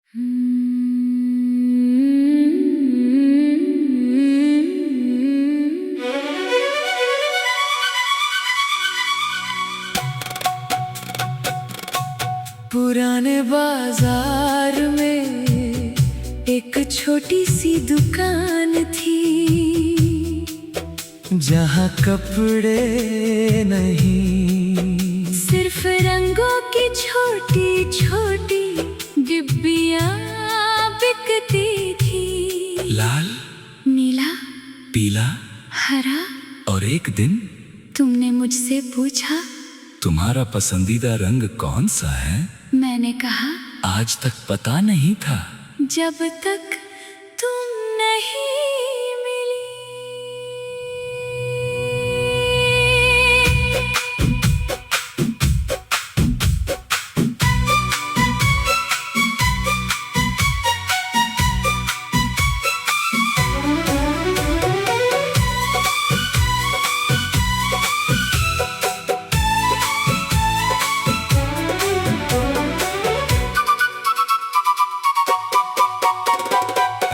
पुराने बाजार में एक छोटी सी दुकान थी, जहाँ कपड़े नहीं, सिर्फ रंगों की छोटी छोटी डिब्बियाँ बिकती थी। लाल, नीला, पीला, हरा। और एक दिन तुमने मुझसे पूछा, तुम्हारा पसंदीदा रंग कौन सा है? मैंने कहा, आज तक पता नहीं था। जब तक तुम नहीं मिली।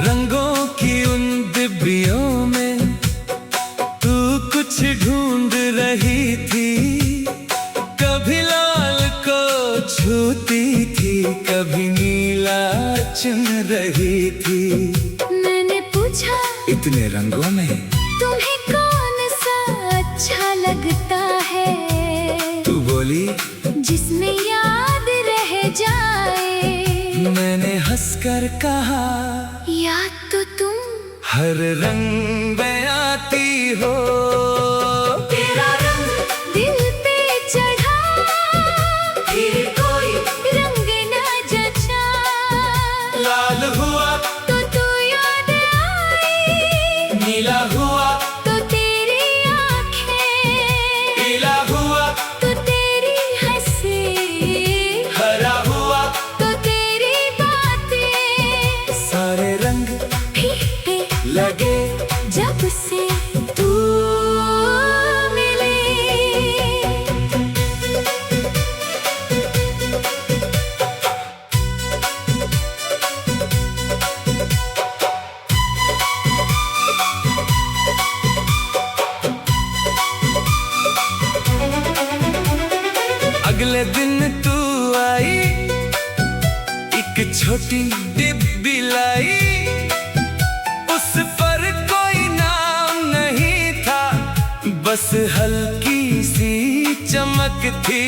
रंगों की उन डिब्बियों में तू कुछ ढूंढ रही थी, कभी लाल को छूती थी, कभी नीला चुन रही थी। मैंने पूछा, इतने रंगों में तुम्हें कौन सा अच्छा लगता है? तू बोली, जिसमें याद रह जाए। मैंने हंसकर कहा, याद तो तुम हर रंग में आती हो। तेरा रंग दिल पे चढ़ा, फिर कोई रंग ना जचा। लाल हुआ तो तू याद आई, नीला हुआ तो तेरी आँखें, पीला हुआ तो तेरी हंसी, हरा हुआ तो तेरी बातें। सारे रंग फीके लगे जब से तू मिली। अगले दिन तू आई, एक छोटी डिब्बी लाई, उस पर कोई नाम नहीं था, बस हल्की सी चमक थी।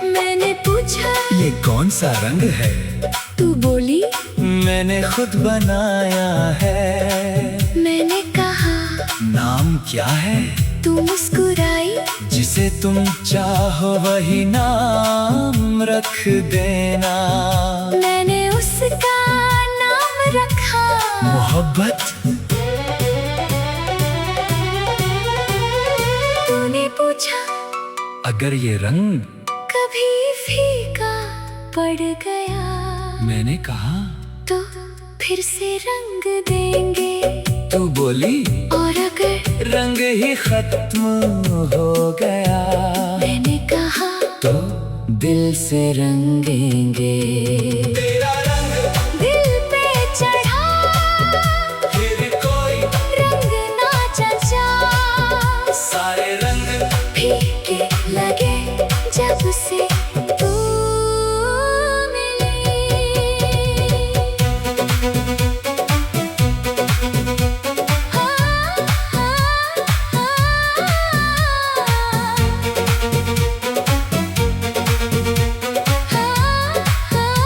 मैंने पूछा, ये कौन सा रंग है? तू बोली, मैंने खुद बनाया है। मैंने कहा, नाम क्या है? तू मुस्कुराई, जिसे तुम चाहो वही नाम रख देना। मैंने उसका नाम रखा मोहब्बत। तूने पूछा, अगर ये रंग कभी फीका पड़ गया, मैंने कहा, तो फिर से रंग देंगे। तू बोली, और अगर रंग ही खत्म हो गया, मैंने कहा, तो दिल से रंगेंगे। तेरा रंग दिल पे चढ़ा, फिर कोई रंग ना जचा। सारे रंग फीके लगे जब से तू मिली। हाँ, हाँ, हाँ, हाँ, हाँ।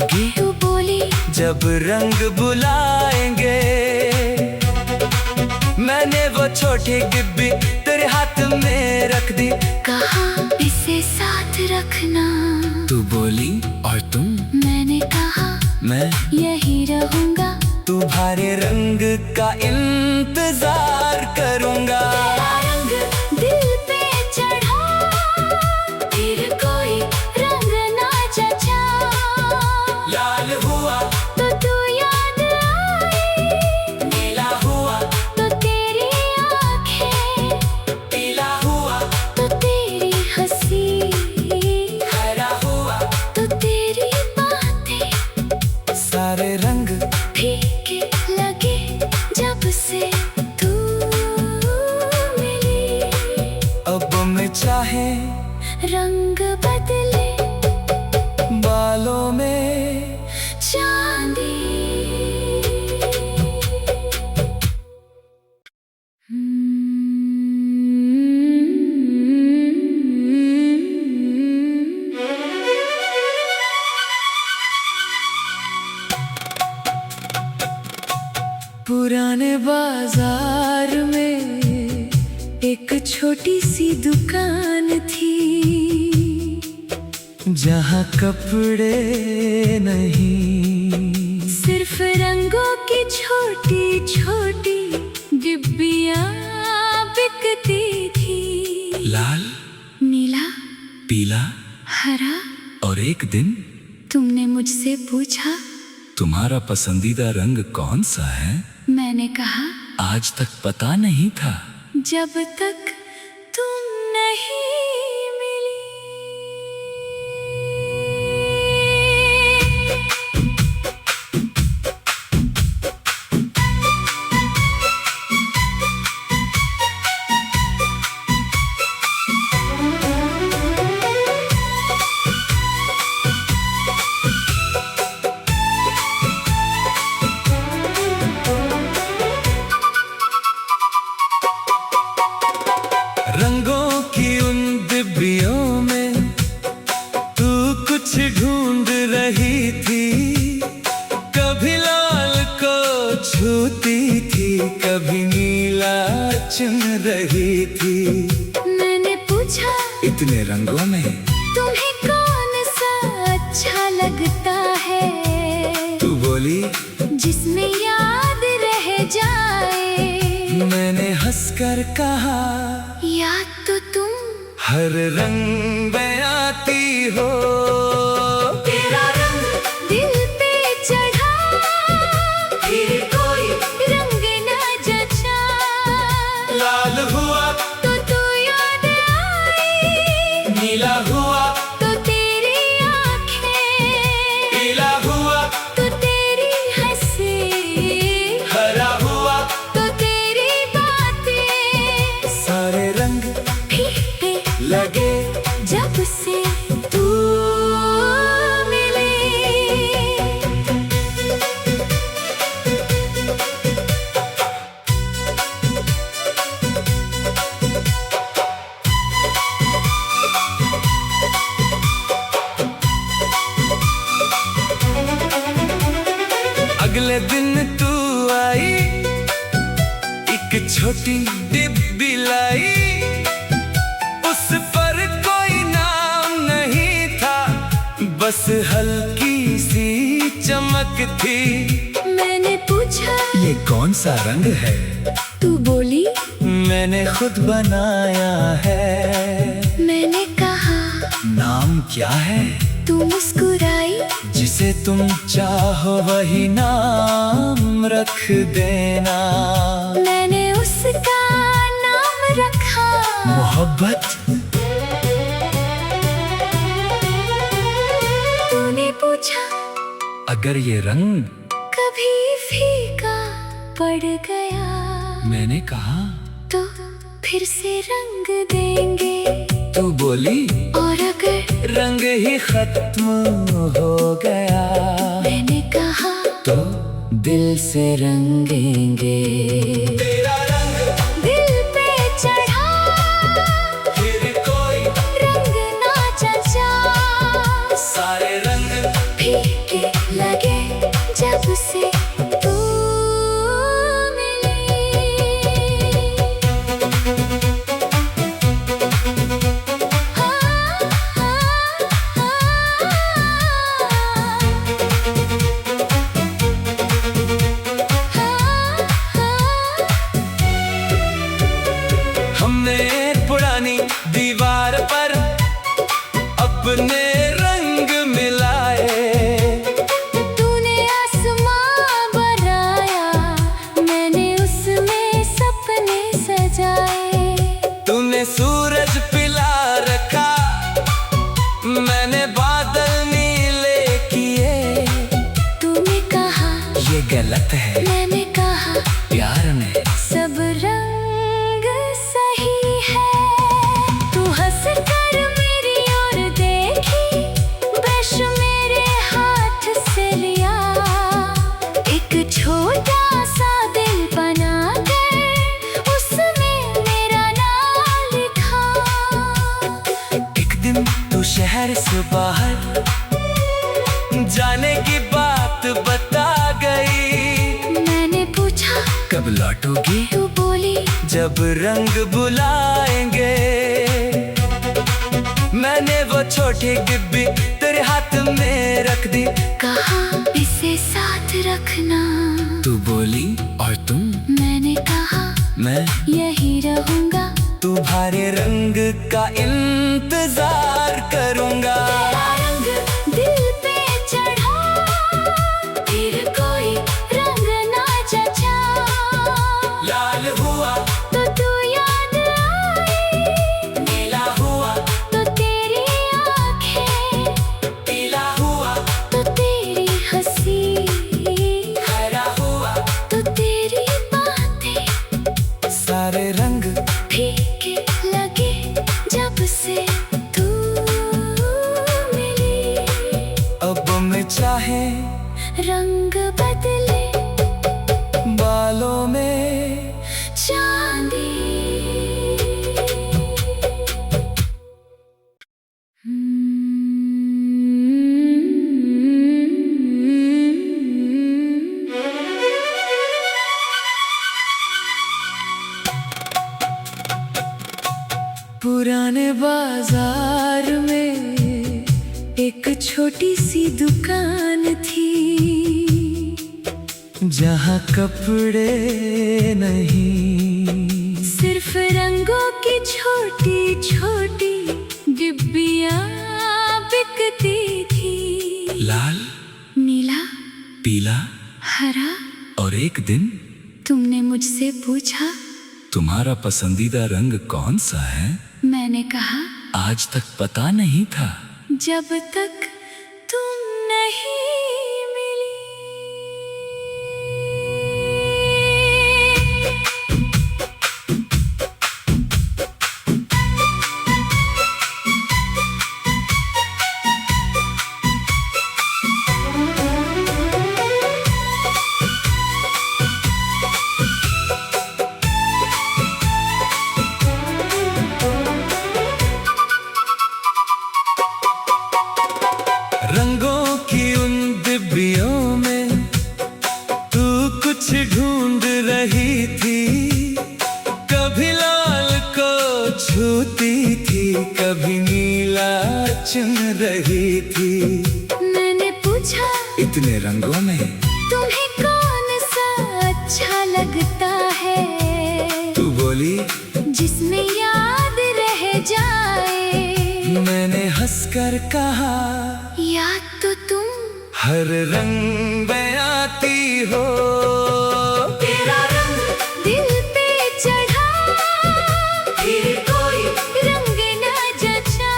लगी। तू बोली जब रंग बुलाएंगे, मैंने वो छोटी डिब्बी तेरे हाथ में रख दी। कहा इसे साथ रखना, तू बोली और तुम? मैंने कहा मैं यही रहूंगा। तू भारे रंग का इंतजार करूंगा। तेरा रंग दिल पे चढ़ा, फिर कोई रंग ना जचा। लाल हुआ तो तू याद आई, नीला हुआ तो तेरी आंखें, पीला हुआ तो तेरी हंसी, हरा हुआ तो तेरी बातें। सारे रंग फीके लगे जब से तू मिली। अब मैं चाहे रंग बदले बालों में चांदी। पुराने बाजार में एक छोटी सी दुकान थी, जहाँ कपड़े नहीं, सिर्फ रंगों की छोटी छोटी डिब्बियां बिकती थी। लाल, नीला, पीला हरा। और एक दिन तुमने मुझसे पूछा तुम्हारा पसंदीदा रंग कौन सा है? मैंने कहा आज तक पता नहीं था। जब तक तुम नहीं मिली। रंगों की उन डिब्बियों में तू कुछ ढूंढ रही थी। कभी लाल को छूती थी, कभी नीला चुन रही थी। मैंने पूछा इतने रंगों में तुम्हें कौन सा अच्छा लगता है? तू बोली जिसमें याद रह जाए। मैंने हंसकर कहा याद तो तुम हर रंग में आती हो। तेरा रंग दिल पे चढ़ा, फिर कोई रंग ना जचा। लाल हुआ तो तू याद आई, नीला हुआ तो तेरी आंखें, पीला हुआ तो तेरी हंसी, हरा हुआ तो तेरी बातें। सारे रंग फीके लगे जब से तू मिली। अगले दिन तू आई, एक छोटी डिब्बी लाई। उस पर कोई नाम नहीं था, बस हल्की सी चमक थी। मैंने पूछा ये कौन सा रंग है? तू बोली मैंने खुद बनाया है। मैंने कहा नाम क्या है? तू मुस्कुराई। जिसे तुम चाहो वही नाम रख देना। मैंने उसका नाम रखा मोहब्बत। तूने पूछा अगर ये रंग कभी फीका पड़ गया, मैंने कहा तो फिर से रंग देंगे। तू बोली और अगर रंग ही खत्म हो गया, मैंने कहा तो दिल से रंगेंगे। तेरा रंग दिल पे चढ़ा, फिर कोई रंग ना जचा। सारे रंग फीके लगे जब से तू मिली। हमने पुरानी दीवार पर अपने रंग मिलाए। तूने आसमां बनाया, मैंने उसमें सपने सजाए। तूने सूरज पिला रखा, मैंने बादल नीले किए। तूने कहा ये गलत है, मैंने कहा प्यार में सब रंग सही है। तू हंस कर मेरी ओर देखी, ब्रश मेरे हाथ से लिया। एक छोटा सा दिल बना कर उसमें मेरा नाम लिखा। एक दिन तू शहर से बाहर जाने की बात बता गई। मैंने पूछा कब लौटोगी, तू बोली जब रंग बुलाएंगे। मैंने वो छोटी डिब्बी तेरे हाथ में रख दी। कहा इसे साथ रखना। तू बोली और तुम, मैंने कहा मैं यही रहूंगा। तुम्हारे रंग का इंतजार करूंगा। तेरा रंग दिल पे चढ़ा, फिर कोई रंग ना जचा। लाल हुआ तो तू याद आई, नीला हुआ तो तेरी आंखें, पीला हुआ तो तेरी हंसी, हरा हुआ तो तेरी बातें। सारे रंग फीके लगे जब से तू मिली। अब मैं चाहे रंग बदले बालों में चांदी। पुराने बाजार में एक छोटी सी दुकान थी, जहाँ कपड़े नहीं, सिर्फ रंगों की छोटी छोटी डिब्बियाँ बिकती थी। लाल, नीला, पीला हरा। और एक दिन तुमने मुझसे पूछा तुम्हारा पसंदीदा रंग कौन सा है। मैंने कहा आज तक पता नहीं था। जब तक तुम नहीं मिली। रंगों की उन डिब्बियों में तू कुछ ढूंढ रही थी। कभी लाल को छूती थी, कभी नीला चुन रही थी। मैंने पूछा इतने रंगों में तुम्हें कौन सा अच्छा लगता है। तू बोली जिसमें याद रह जाए। मैंने हंसकर कहा याद तो तुम हर रंग में आती हो। तेरा रंग दिल पे चढ़ा, फिर कोई रंग ना जचा।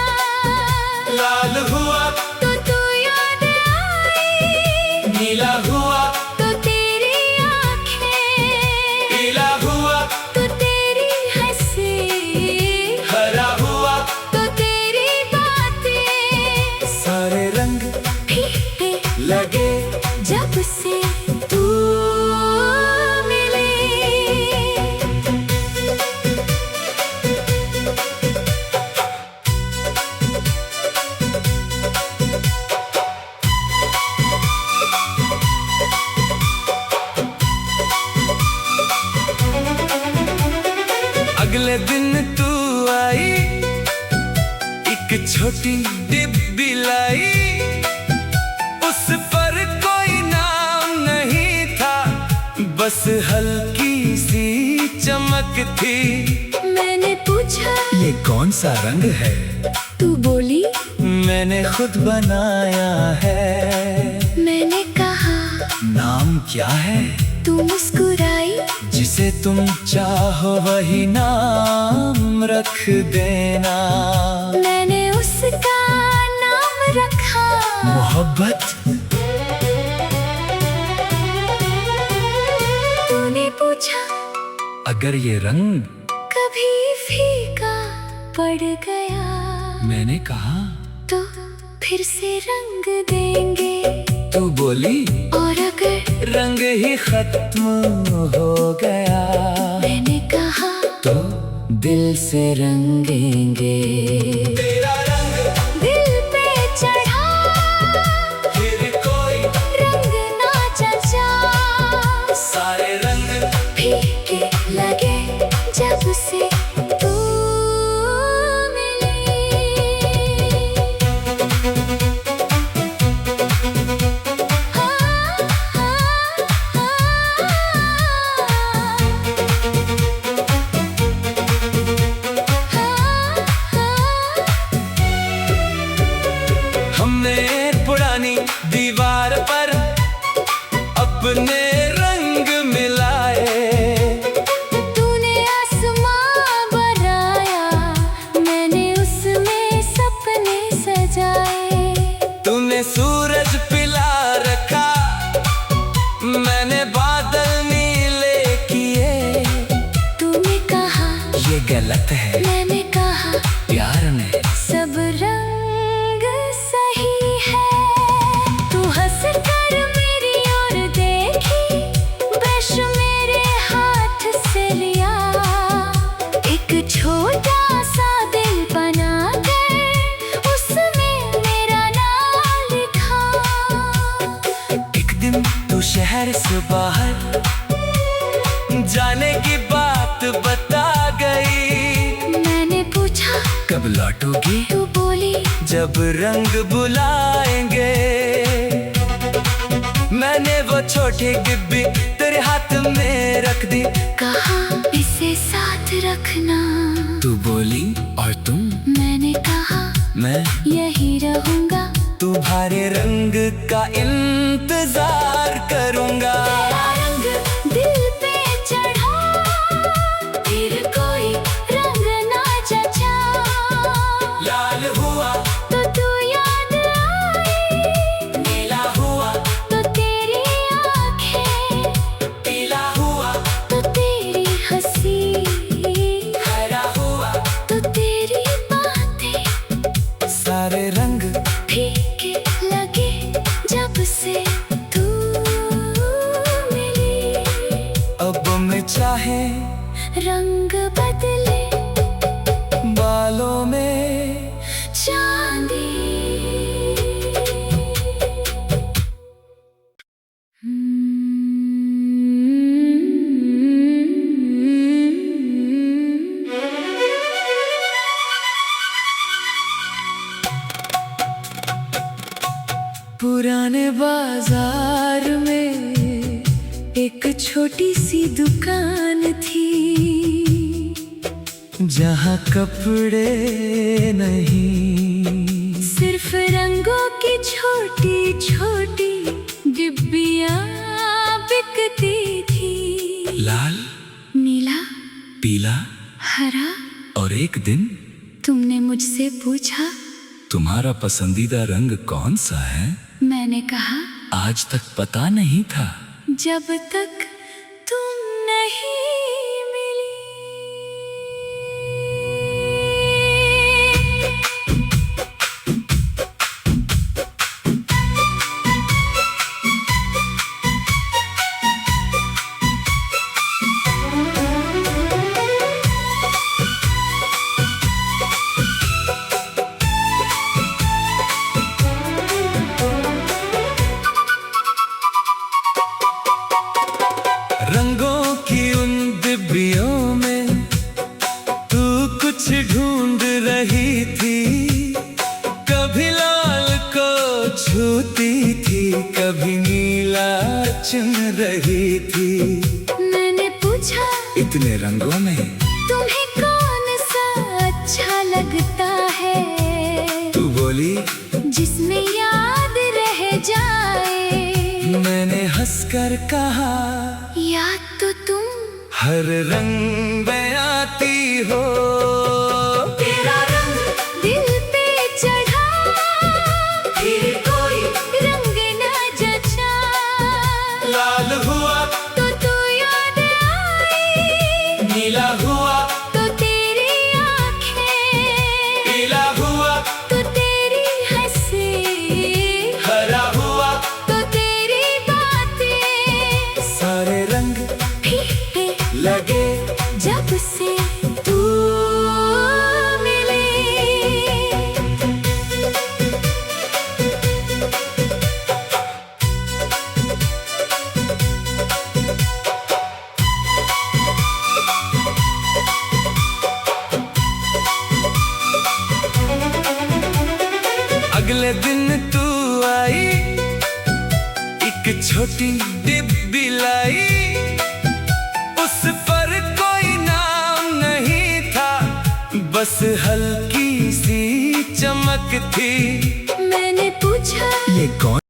लाल हुआ तो तू याद आई, नीला हुआ तो तेरी आंखें, पीला हुआ तो तेरी हंसी, हरा हुआ तो तेरी बातें। सारे रंग फीके लगे जब से तू छोटी डिब्बी लाई, उस पर कोई नाम नहीं था, बस हल्की सी चमक थी। मैंने पूछा ये कौन सा रंग है? तू बोली मैंने खुद बनाया है। मैंने कहा नाम क्या है? तू मुस्कुराई जिसे तुम चाहो वही नाम रख देना। मैंने उसका नाम रखा मोहब्बत। तूने पूछा अगर ये रंग कभी फीका पड़ गया मैंने कहा तो फिर से रंग देंगे। तू बोली और अगर रंग ही खत्म हो गया मैंने कहा तो दिल से रंगेंगे। तेरा रंग दिल पे चढ़ा फिर कोई रंग ना जचा, सारे रंग फीके लगे जब से तू मिली। हाँ, हाँ, हमने पुरानी दीवार पर अपने रंग मिलाए। तूने आसमां बनाया, मैंने उसमें सपने सजाए। तूने सूरज पिला रखा, मैंने बादल नीले किए। तूने कहा ये गलत है, मैंने कहा प्यार में सब रंग सही है। तू हंस कर मेरी ओर देखी, ब्रश मेरे हाथ से लिया, एक छोटा सा दिल बना कर उसमें मेरा नाम लिखा। एक दिन तू शहर से बाहर जाने की बात बता गई। मैंने पूछा कब लौटोगी? तू बोली जब रंग बुलाएंगे। मैंने वो छोटी डिब्बी तेरे हाथ में रख दी, कहा इसे साथ रखना। तू बोली और तुम? मैंने कहा मैं यही रहूंगा, तुम्हारे रंग का इंतजार करूंगा। तेरा रंग दिल पे चढ़ा फिर कोई रंग ना जचा, लाल हुआ तो तू याद आई, नीला हुआ तो तेरी आंखें, पीला हुआ तो तेरी हंसी, हरा हुआ तो तेरी बातें, सारे रंग फीके लगे जब से तू मिली। अब मैं चाहे रंग बदले बालों में चांदी। पुराने बाजार में एक छोटी सी दुकान थी, जहाँ कपड़े नहीं सिर्फ रंगों की छोटी छोटी डिब्बियां बिकती थी। लाल, नीला, पीला हरा। और एक दिन तुमने मुझसे पूछा तुम्हारा पसंदीदा रंग कौन सा है? मैंने कहा आज तक पता नहीं था। जब तक तुम नहीं मिली। रंगों की उन प्यार चुन रही थी। मैंने पूछा इतने रंगों में तुम्हें कौन सा अच्छा लगता है? तू बोली जिसमें याद रह जाए। मैंने हंसकर कहा याद तो तुम हर रंग में आती हो। तेरा रंग दिल पे चढ़ा, फिर कोई रंग न जचा। लाल हुआ तो तू याद आई, नीला हुआ तो तेरी आँखें, पीला हुआ तो तेरी हंसी, हरा हुआ तो तेरी बातें। सारे रंग फीके लगे जब से तू मिली। अगले दिन तू आई, एक छोटी डिब्बी लाई। उस पर कोई नाम नहीं था, बस हल्की सी चमक थी।